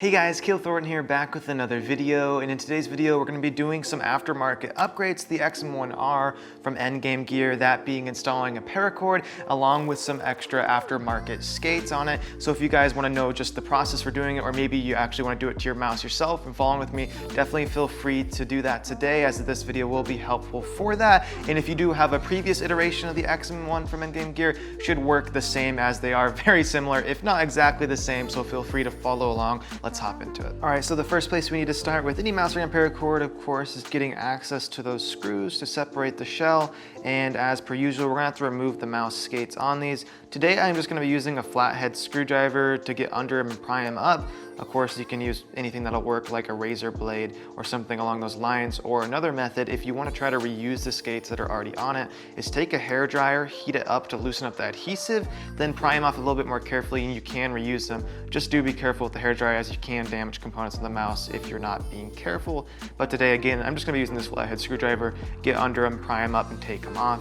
Hey guys, Keel Thornton here, back with another video, and in today's video we're going to be doing some aftermarket upgrades to the XM1R from Endgame gear, that being installing a paracord along with some extra aftermarket skates on it. So if you guys want to know just the process for doing it, or maybe you actually want to do it to your mouse yourself and following with me, definitely feel free to do that today, as this video will be helpful for that. And if you do have a previous iteration of the XM1 from Endgame gear, should work the same, as they are very similar, if not exactly the same, so feel free to follow along. Let's hop into it. All right, so the first place we need to start with any mouse ring paracord, of course, is getting access to those screws to separate the shell. And as per usual, we're gonna have to remove the mouse skates on these. Today, I'm just gonna be using a flathead screwdriver to get under them and pry them up. Of course, you can use anything that'll work, like a razor blade or something along those lines. Or another method, if you want to try to reuse the skates that are already on it, is take a hair dryer, heat it up to loosen up the adhesive, then pry them off a little bit more carefully, and you can reuse them. Just do be careful with the hair dryer, as you can damage components of the mouse if you're not being careful. But today, again, I'm just going to be using this flathead screwdriver, get under them, pry them up, and take them off.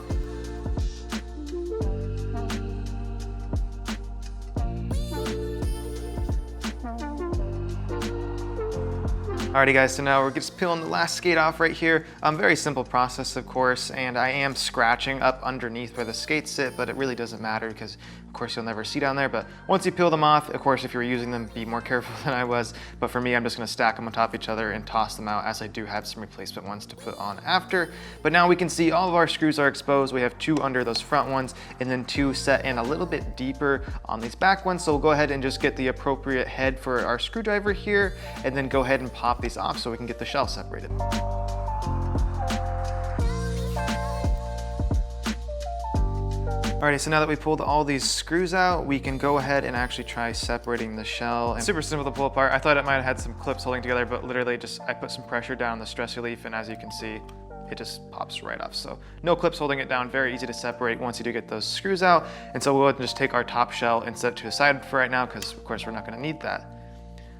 Alrighty guys, so now we're just peeling the last skate off right here. Very simple process, of course, and I am scratching up underneath where the skates sit, but it really doesn't matter because, of course, you'll never see down there. But once you peel them off, of course, if you're using them, be more careful than I was. But for me, I'm just gonna stack them on top of each other and toss them out, as I do have some replacement ones to put on after. But now we can see all of our screws are exposed. We have 2 under those front ones, and then 2 set in a little bit deeper on these back ones. So we'll go ahead and just get the appropriate head for our screwdriver here, and then go ahead and pop these off so we can get the shell separated. Alrighty, so now that we pulled all these screws out, we can go ahead and actually try separating the shell. And super simple to pull apart. I thought it might have had some clips holding together, but literally just I put some pressure down on the stress relief, and as you can see, it just pops right off. So no clips holding it down, very easy to separate once you do get those screws out. And so we'll just take our top shell and set it to the side for right now, because of course we're not gonna need that.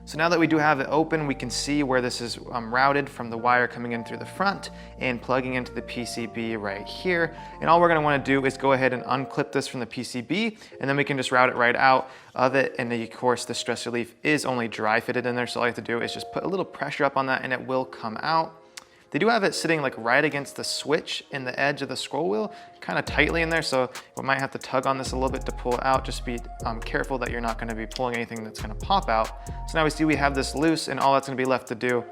So now that we do have it open, we can see where this is routed from the wire coming in through the front and plugging into the PCB right here. And all we're gonna wanna do is go ahead and unclip this from the PCB, and then we can just route it right out of it. And of course, the stress relief is only dry fitted in there, so all you have to do is just put a little pressure up on that and it will come out. They do have it sitting like right against the switch in the edge of the scroll wheel, kind of tightly in there, so we might have to tug on this a little bit to pull it out. Just be careful that you're not going to be pulling anything that's going to pop out. So now we see we have this loose, and all that's going to be left to do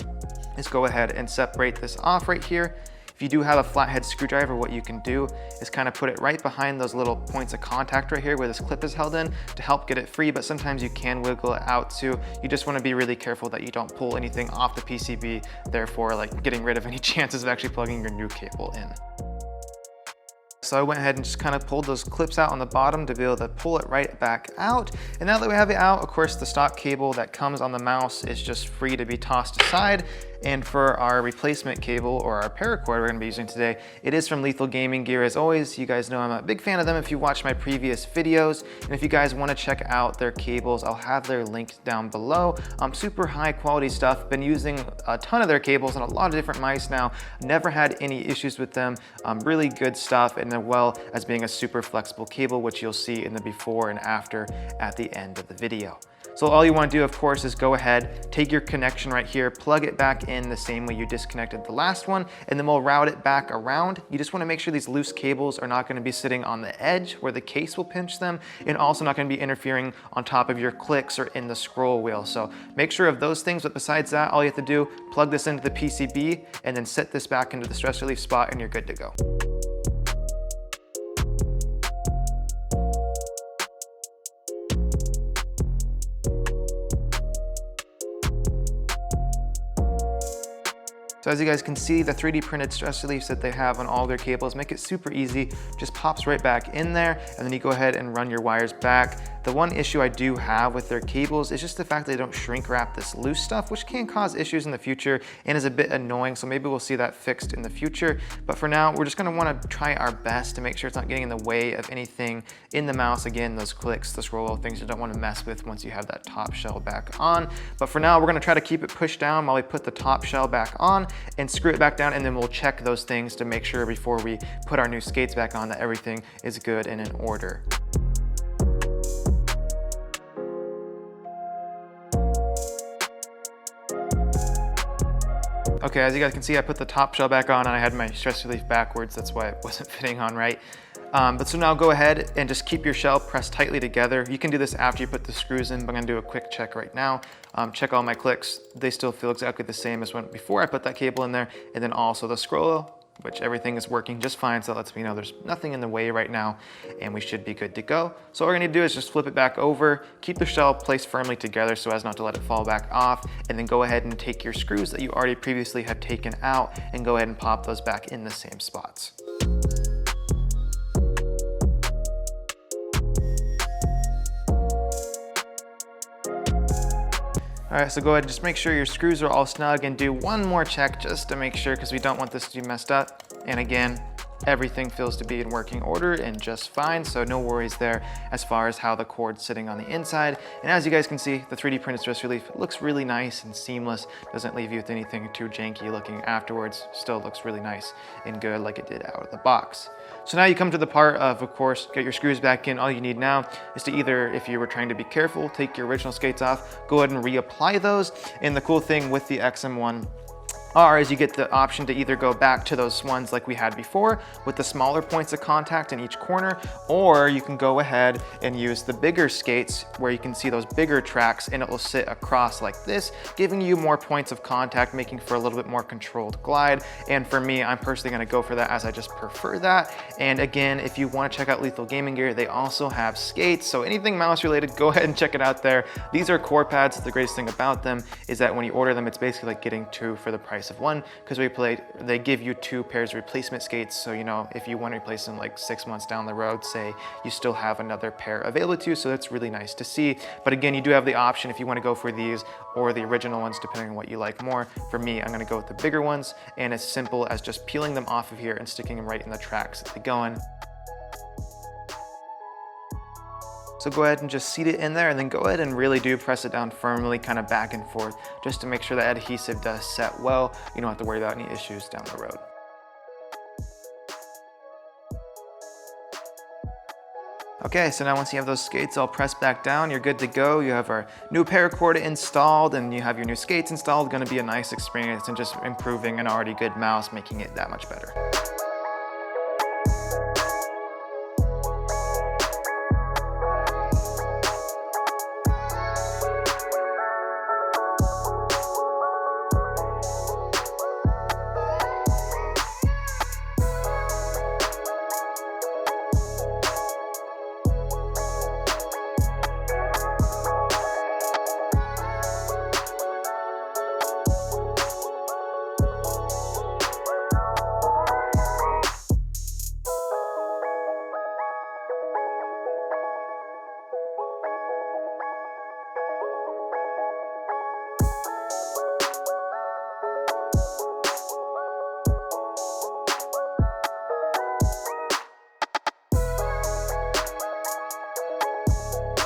is go ahead and separate this off right here. If you do have a flathead screwdriver, what you can do is kind of put it right behind those little points of contact right here where this clip is held in to help get it free, but sometimes you can wiggle it out too. You just want to be really careful that you don't pull anything off the PCB, therefore like getting rid of any chances of actually plugging your new cable in. So I went ahead and just kind of pulled those clips out on the bottom to be able to pull it right back out. And now that we have it out, of course, the stock cable that comes on the mouse is just free to be tossed aside. And for our replacement cable, or our paracord we're gonna be using today, it is from Lethal Gaming Gear. As always, you guys know I'm a big fan of them if you watch my previous videos. And if you guys wanna check out their cables, I'll have their link down below. Super high quality stuff. Been using a ton of their cables on a lot of different mice now. Never had any issues with them. Really good stuff, and as well as being a super flexible cable, which you'll see in the before and after at the end of the video. So all you want to do, of course, is go ahead, take your connection right here, plug it back in the same way you disconnected the last one, and then we'll route it back around. You just want to make sure these loose cables are not going to be sitting on the edge where the case will pinch them, and also not going to be interfering on top of your clicks or in the scroll wheel. So make sure of those things, but besides that, all you have to do, plug this into the PCB, and then set this back into the stress relief spot, and you're good to go. So as you guys can see, the 3D printed stress reliefs that they have on all their cables make it super easy, just pops right back in there, and then you go ahead and run your wires back. The one issue I do have with their cables is just the fact that they don't shrink wrap this loose stuff, which can cause issues in the future and is a bit annoying, so maybe we'll see that fixed in the future. But for now, we're just gonna wanna try our best to make sure it's not getting in the way of anything in the mouse. Again, those clicks, the scroll wheel, things you don't wanna mess with once you have that top shell back on. But for now, we're gonna try to keep it pushed down while we put the top shell back on and screw it back down, and then we'll check those things to make sure before we put our new skates back on that everything is good and in order. Okay, as you guys can see, I put the top shell back on and I had my stress relief backwards. That's why it wasn't fitting on right. But so now go ahead and just keep your shell pressed tightly together. You can do this after you put the screws in, but I'm gonna do a quick check right now. Check all my clicks. They still feel exactly the same as when before I put that cable in there. And then also the scroll, which everything is working just fine. So that lets me know there's nothing in the way right now and we should be good to go. So all we're gonna do is just flip it back over, keep the shell placed firmly together so as not to let it fall back off, and then go ahead and take your screws that you already previously have taken out and go ahead and pop those back in the same spots. All right, so go ahead and just make sure your screws are all snug and do one more check just to make sure, because we don't want this to be messed up. And again, everything feels to be in working order and just fine, so no worries there as far as how the cord's sitting on the inside. And as you guys can see, the 3D printed stress relief looks really nice and seamless, doesn't leave you with anything too janky looking afterwards, still looks really nice and good like it did out of the box. So now you come to the part of course, get your screws back in. All you need now is to either, if you were trying to be careful, take your original skates off, go ahead and reapply those. And the cool thing with the XM1R is you get the option to either go back to those ones like we had before with the smaller points of contact in each corner, or you can go ahead and use the bigger skates where you can see those bigger tracks and it will sit across like this, giving you more points of contact, making for a little bit more controlled glide. And for me, I'm personally gonna go for that as I just prefer that. And again, if you wanna check out Lethal Gaming Gear, they also have skates. So anything mouse related, go ahead and check it out there. These are core pads. The greatest thing about them is that when you order them, it's basically like getting two for the price of one, because they give you 2 pairs of replacement skates. So, you know, if you want to replace them like 6 months down the road, say, you still have another pair available to you. So that's really nice to see. But again, you do have the option if you want to go for these or the original ones, depending on what you like more. For me, I'm going to go with the bigger ones, and as simple as just peeling them off of here and sticking them right in the tracks that they go in. So go ahead and just seat it in there, and then go ahead and really do press it down firmly, kind of back and forth, just to make sure that adhesive does set well. You don't have to worry about any issues down the road. Okay, so now once you have those skates all pressed back down, you're good to go. You have our new paracord installed and you have your new skates installed. Gonna be a nice experience and just improving an already good mouse, making it that much better.